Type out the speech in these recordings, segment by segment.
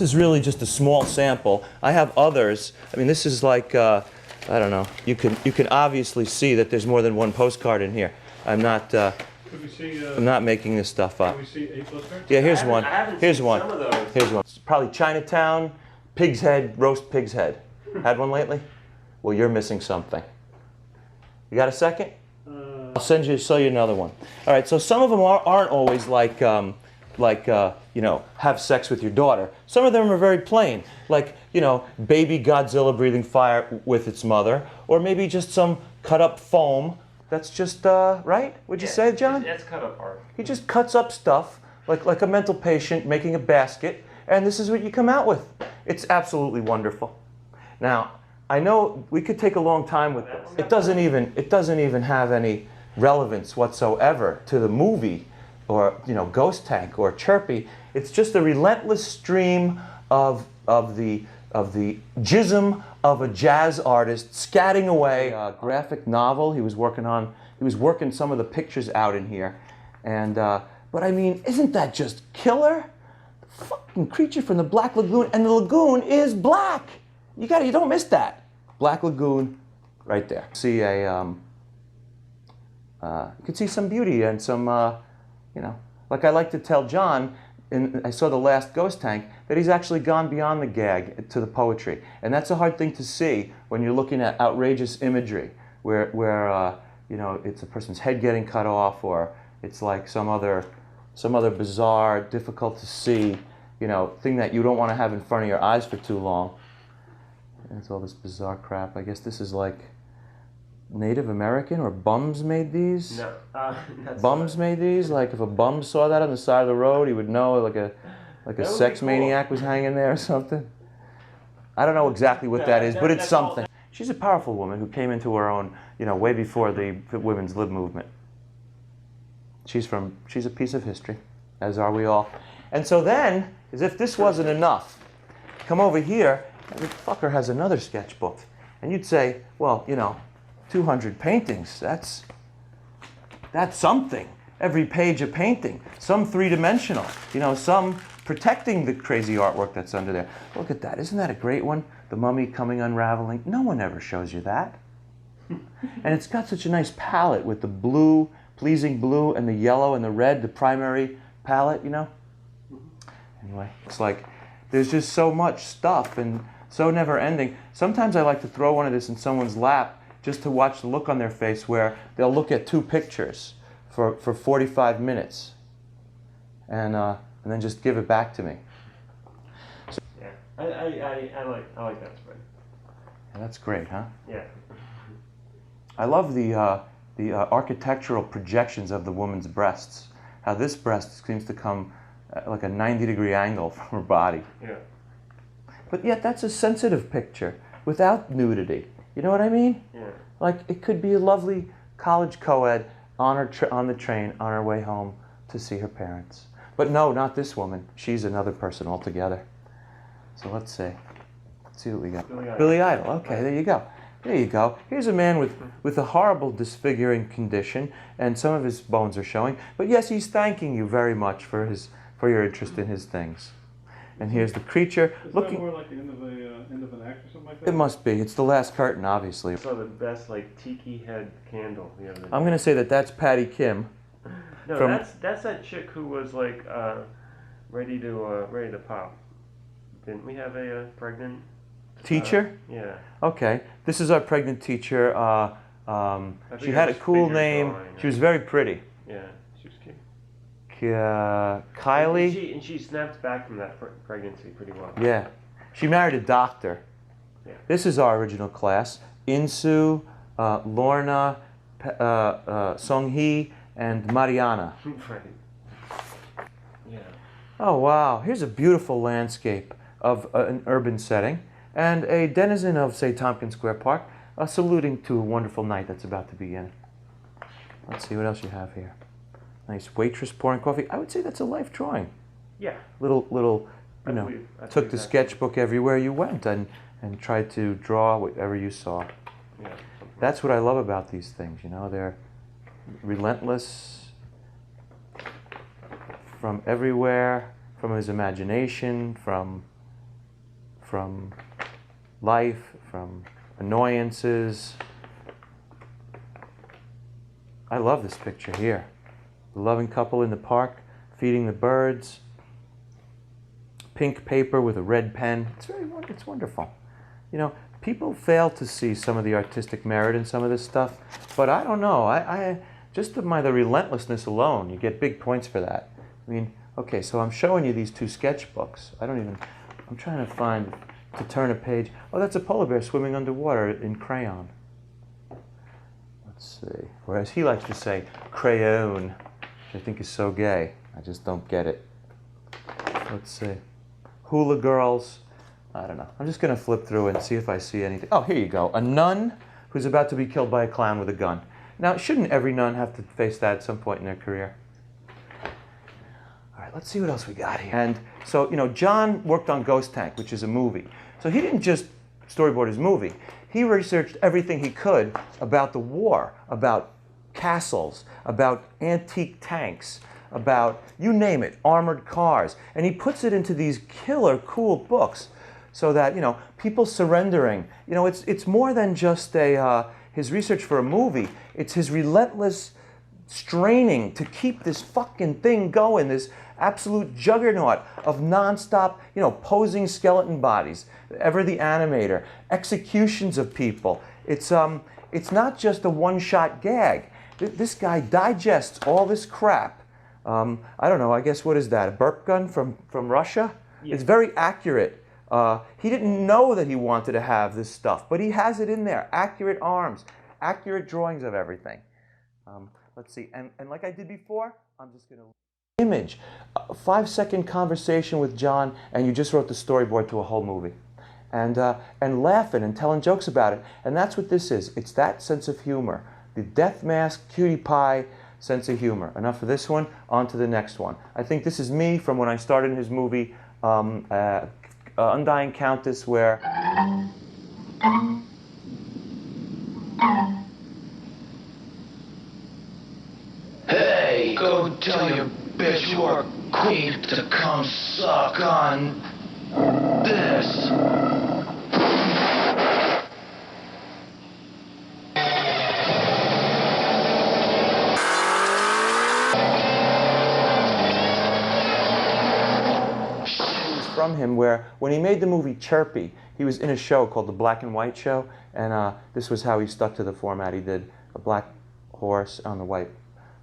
This is really just a small sample. I have others. I mean, this is like, I don't know. You can obviously see that there's more than one postcard in here. I'm not. Could we see, I'm not making this stuff up. can we see 8 postcards? Yeah, here's one. I haven't Here's seen one. some of those. Here's one. It's probably Chinatown, pig's head, roast pig's head. Had one lately? Well, you're missing something. You got a second? I'll show you another one. All right. So some of them aren't always like you know, have sex with your daughter. Some of them are very plain, like, you know, baby Godzilla breathing fire with its mother, or maybe just some cut up foam. That's just right. Would you say, John? That's cut up art. He just cuts up stuff like a mental patient making a basket, and this is what you come out with. It's absolutely wonderful. Now, I know we could take a long time with this. It doesn't even have any relevance whatsoever to the movie, or, you know, Ghost Tank or Chirpy. It's just a relentless stream of the jism of a jazz artist scatting away a graphic novel he was working on. He was working some of the pictures out in here, and but I mean, isn't that just killer? The fucking creature from the Black Lagoon, and the lagoon is black. You don't miss that. Black Lagoon, right there. See you can see some beauty and some. You know, like I like to tell John, I saw the last Ghost Tank, that he's actually gone beyond the gag to the poetry. And that's a hard thing to see when you're looking at outrageous imagery, where you know, it's a person's head getting cut off, or it's like some other bizarre, difficult to see, you know, thing that you don't want to have in front of your eyes for too long. And it's all this bizarre crap. I guess this is like Native American, or bums made these? No, that's Bums made these? Like if a bum saw that on the side of the road, he would know like a sex maniac was hanging there or something. I don't know exactly what that is, but it's something. She's a powerful woman who came into her own, you know, way before the women's lib movement. She's a piece of history, as are we all. And so then, as if this wasn't enough, come over here, and the fucker has another sketchbook. And you'd say, well, you know, 200 paintings, that's something. Every page a painting, some three-dimensional, you know, some protecting the crazy artwork that's under there. Look at that, isn't that a great one? The mummy coming unraveling. No one ever shows you that. And it's got such a nice palette with the blue, pleasing blue, and the yellow and the red, the primary palette, you know? Anyway, it's like, there's just so much stuff and so never ending. Sometimes I like to throw one of this in someone's lap just to watch the look on their face, where they'll look at two pictures for 45 minutes and then just give it back to me. Yeah, I like that spread. Yeah, that's great, huh? Yeah. I love the architectural projections of the woman's breasts. How this breast seems to come like a 90-degree angle from her body. Yeah. But yet that's a sensitive picture without nudity. You know what I mean? Yeah. Like, it could be a lovely college co-ed on the train on her way home to see her parents. But no, not this woman. She's another person altogether. So let's see. Let's see what we got. Billy Idol. Billy Idol. Okay, there you go. There you go. Here's a man with a horrible disfiguring condition, and some of his bones are showing. But yes, he's thanking you very much for your interest in his things. And here's the creature looking. Is that more like the end of an act or something like that? It must be. It's the last curtain, obviously. I saw the best like tiki head candle the other day. I'm gonna say that that's Patty Kim. No, from- that's that chick who was like ready to pop. Didn't we have a pregnant Teacher? Yeah. Okay. This is our pregnant teacher. She think had it a was cool figure name. drawing. She was very pretty. Yeah, she was cute. Kylie? And she snapped back from that pregnancy pretty well. Yeah. She married a doctor. Yeah. This is our original class. Insu, Lorna, Songhee, and Mariana. Right. Yeah. Oh, wow. Here's a beautiful landscape of an urban setting, and a denizen of, say, Tompkins Square Park, saluting to a wonderful night that's about to begin. Let's see what else you have here. Nice waitress pouring coffee. I would say that's a life drawing. Yeah. Little, I you know, believe took the that. sketchbook everywhere you went and tried to draw whatever you saw. Yeah. That's what I love about these things, you know. They're relentless from everywhere, from his imagination, from from life, from annoyances. I love this picture here. The loving couple in the park feeding the birds. Pink paper with a red pen. It's wonderful. You know, people fail to see some of the artistic merit in some of this stuff, but I don't know. I just by the relentlessness alone, you get big points for that. I mean, okay, so I'm showing you these two sketchbooks. I'm trying to find, to turn a page. Oh, that's a polar bear swimming underwater in crayon. Let's see. Or as he likes to say, crayon, which I think is so gay. I just don't get it. Let's see. Hula girls. I don't know. I'm just going to flip through and see if I see anything. Oh, here you go. A nun who's about to be killed by a clown with a gun. Now, shouldn't every nun have to face that at some point in their career? All right, let's see what else we got here. And so, you know, John worked on Ghost Tank, which is a movie. So he didn't just storyboard his movie. He researched everything he could about the war, about castles, about antique tanks, about, you name it, armored cars. And he puts it into these killer cool books so that, you know, people surrendering. You know, it's more than just his research for a movie. It's his relentless straining to keep this fucking thing going, this absolute juggernaut of nonstop, you know, posing skeleton bodies, Ever the Animator, executions of people. It's not just a one-shot gag. This guy digests all this crap. I don't know, I guess, what is that, a burp gun from Russia? Yeah. It's very accurate. He didn't know that he wanted to have this stuff, but he has it in there. Accurate arms, accurate drawings of everything. Let's see, and like I did before, I'm just gonna image. A 5-second conversation with John, and you just wrote the storyboard to a whole movie. And laughing and telling jokes about it. And that's what this is. It's that sense of humor. The death mask, cutie pie sense of humor. Enough of this one, on to the next one. I think this is me from when I started in his movie, Undying Countess, where... Hey, go tell your bitch war queen to come suck on this. From him, where when he made the movie Chirpy, he was in a show called The Black and White Show, and this was how he stuck to the format. He did a black horse on the white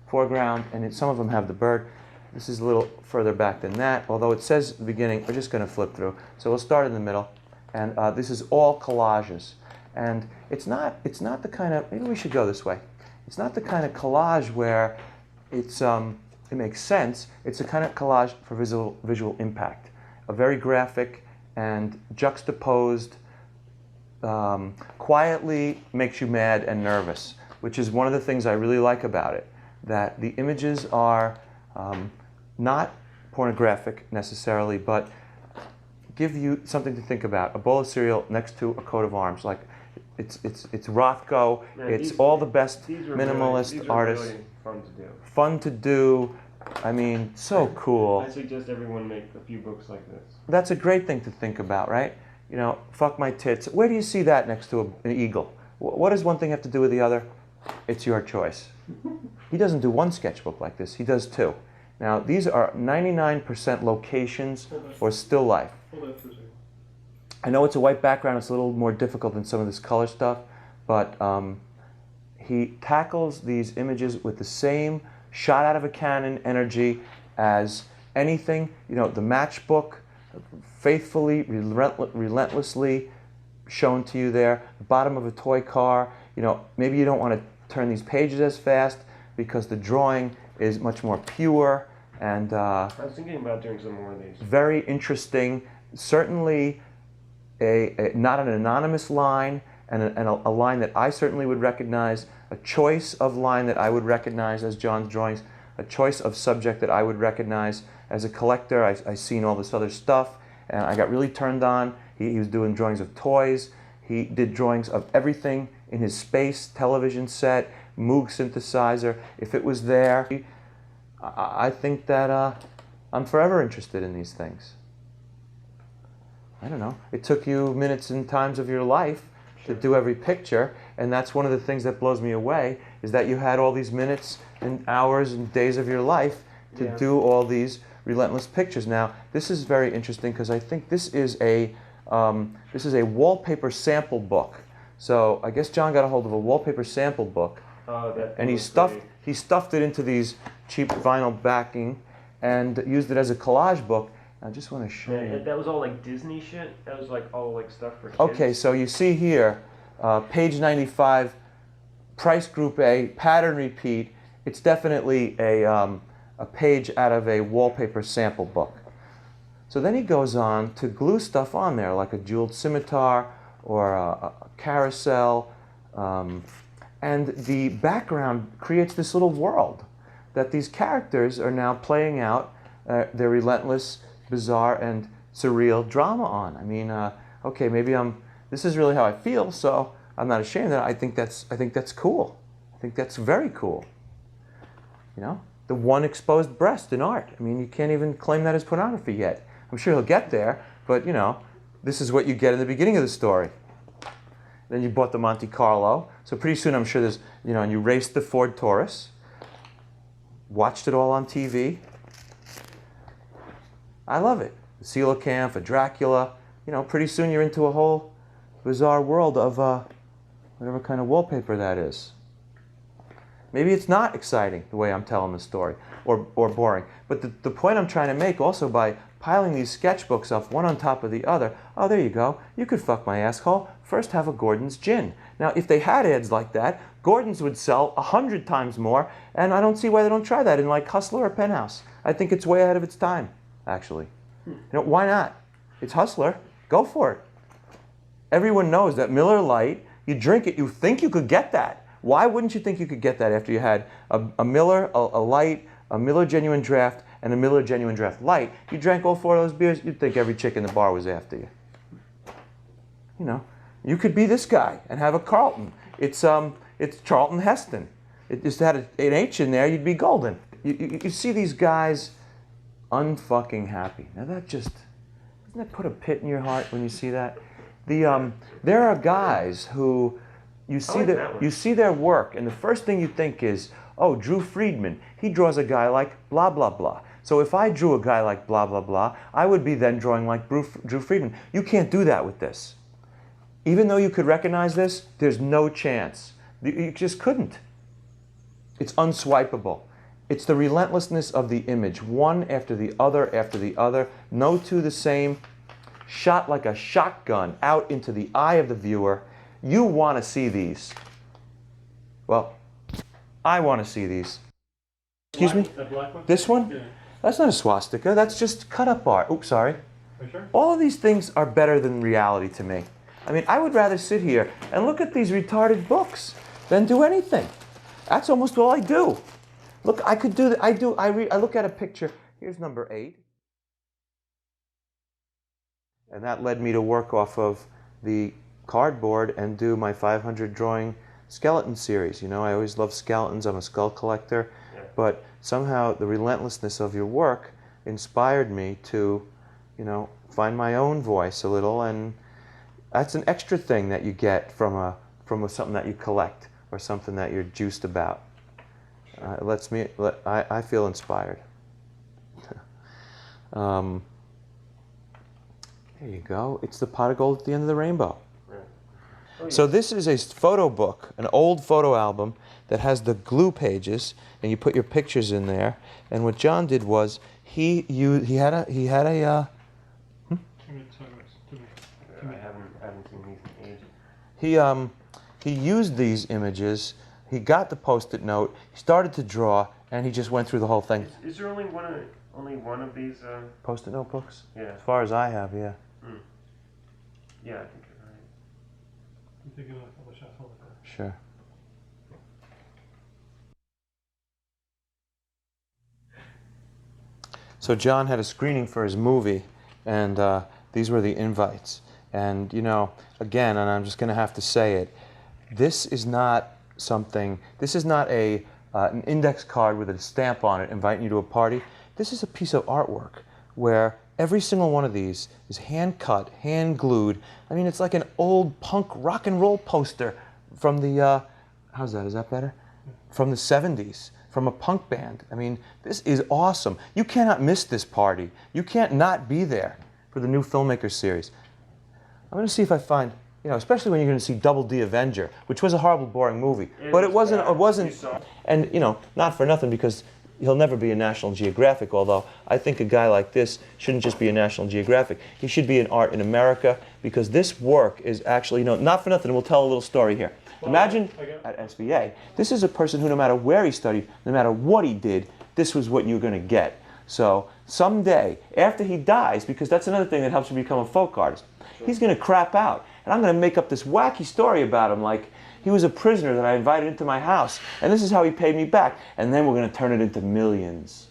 foreground, and some of them have the bird. This is a little further back than that, although it says the beginning. We're just going to flip through. So we'll start in the middle, and this is all collages. And it's not the kind of, maybe we should go this way. It's not the kind of collage where it makes sense. It's a kind of collage for visual impact. A very graphic and juxtaposed, quietly makes you mad and nervous, which is one of the things I really like about it. That the images are not pornographic necessarily, but give you something to think about. A bowl of cereal next to a coat of arms, like it's Rothko. Yeah, it's all the best minimalist artists. Really fun to do. Fun to do. I mean, so cool. I suggest everyone make a few books like this. That's a great thing to think about, right? You know, fuck my tits. Where do you see that next to an eagle? What does one thing have to do with the other? It's your choice. He doesn't do one sketchbook like this. He does two. Now, these are 99% locations or still life. Hold that for a second. I know it's a white background. It's a little more difficult than some of this color stuff, but he tackles these images with the same shot out of a cannon energy as anything. You know, the matchbook, faithfully, relentlessly shown to you there. The bottom of a toy car. You know, maybe you don't want to turn these pages as fast because the drawing is much more pure and I was thinking about doing some more of these. Very interesting. Certainly not an anonymous line, and a line that I certainly would recognize, a choice of line that I would recognize as John's drawings, a choice of subject that I would recognize. As a collector, I seen all this other stuff, and I got really turned on. He was doing drawings of toys. He did drawings of everything in his space, television set, Moog synthesizer. If it was there, I think that I'm forever interested in these things. I don't know, it took you minutes and times of your life to do every picture, and that's one of the things that blows me away, is that you had all these minutes and hours and days of your life to do all these relentless pictures. Now, this is very interesting because I think this is a wallpaper sample book. So I guess John got a hold of a wallpaper sample book, and he stuffed it into these cheap vinyl backing and used it as a collage book. I just want to show you. That was all like Disney shit? That was like all like stuff for kids? Okay, so you see here, page 95, price group A, pattern repeat. It's definitely a page out of a wallpaper sample book. So then he goes on to glue stuff on there, like a jeweled scimitar or a carousel. And the background creates this little world that these characters are now playing out their relentless, bizarre, and surreal drama on. I mean, okay, maybe this is really how I feel, so I'm not ashamed of that. I think that's cool. I think that's very cool. You know, the one exposed breast in art. I mean, you can't even claim that as pornography yet. I'm sure he'll get there, but you know, this is what you get in the beginning of the story. Then you bought the Monte Carlo, so pretty soon I'm sure there's, you know, and you raced the Ford Taurus, watched it all on TV. I love it. The coelacanth, a Dracula, you know, pretty soon you're into a whole bizarre world of whatever kind of wallpaper that is. Maybe it's not exciting the way I'm telling the story, or boring. But the point I'm trying to make also by piling these sketchbooks up one on top of the other, oh, there you go. You could fuck my asshole. First have a Gordon's gin. Now, if they had ads like that, Gordon's would sell 100 times more, and I don't see why they don't try that in like Hustler or Penthouse. I think it's way ahead of its time, actually. You know, why not? It's Hustler. Go for it. Everyone knows that Miller Lite, you drink it, you think you could get that. Why wouldn't you think you could get that after you had a Miller, a Light, a Miller Genuine Draft, and a Miller Genuine Draft Light? You drank all four of those beers, you'd think every chick in the bar was after you. You know, you could be this guy and have a Carlton. It's Charlton Heston. It just had an H in there, you'd be golden. You see these guys unfucking happy. Now that just, doesn't that put a pit in your heart when you see that? There are guys who, you see their work, and the first thing you think is, oh, Drew Friedman, he draws a guy like blah, blah, blah. So if I drew a guy like blah, blah, blah, I would be then drawing like Drew Friedman. You can't do that with this. Even though you could recognize this, there's no chance. You just couldn't. It's unswipeable. It's the relentlessness of the image, one after the other, no two the same, shot like a shotgun out into the eye of the viewer. You want to see these. Well, I want to see these. Excuse me? That black one? This one? Yeah. That's not a swastika. That's just cut-up art. Oops, sorry. Are you sure? All of these things are better than reality to me. I mean, I would rather sit here and look at these retarded books than do anything. That's almost all I do. Look, I could do that. I look at a picture. Here's number 8. And that led me to work off of the cardboard and do my 500 drawing skeleton series. You know, I always love skeletons. I'm a skull collector. Yeah. But somehow the relentlessness of your work inspired me to, you know, find my own voice a little, and that's an extra thing that you get from something that you collect or something that you're juiced about. I feel inspired. There you go. It's the pot of gold at the end of the rainbow. Right. Oh, yeah. So this is a photo book, an old photo album that has the glue pages, and you put your pictures in there. And what John did was he had a. I haven't seen these in ages. He used these images. He got the Post-it note. He started to draw, and he just went through the whole thing. Is there only one of these? Post-it note books? Yeah. As far as I have, yeah. Mm. Yeah, I think you're right. I'm thinking of a couple shots over there. Sure. So John had a screening for his movie, and these were the invites. And, you know, again, and I'm just going to have to say it, this is not an index card with a stamp on it inviting you to a party. This is a piece of artwork where Every single one of these is hand cut, hand glued. I mean, it's like an old punk rock and roll poster from the, how's that, is that better? From the 70s, from a punk band. I mean, this is awesome. You cannot miss this party. You can't not be there for the new Filmmaker series. I'm going to see if I find, you know, especially when you're going to see Double D Avenger, which was a horrible, boring movie. But it wasn't, and, you know, not for nothing, because he'll never be a National Geographic, although I think a guy like this shouldn't just be a National Geographic. He should be an Art in America, because this work is actually, you know, not for nothing, we'll tell a little story here. Imagine at SVA, this is a person who, no matter where he studied, no matter what he did, this was what you're going to get. So someday, after he dies, because that's another thing that helps you become a folk artist, he's going to crap out. And I'm going to make up this wacky story about him, like he was a prisoner that I invited into my house, and this is how he paid me back. And then we're going to turn it into millions.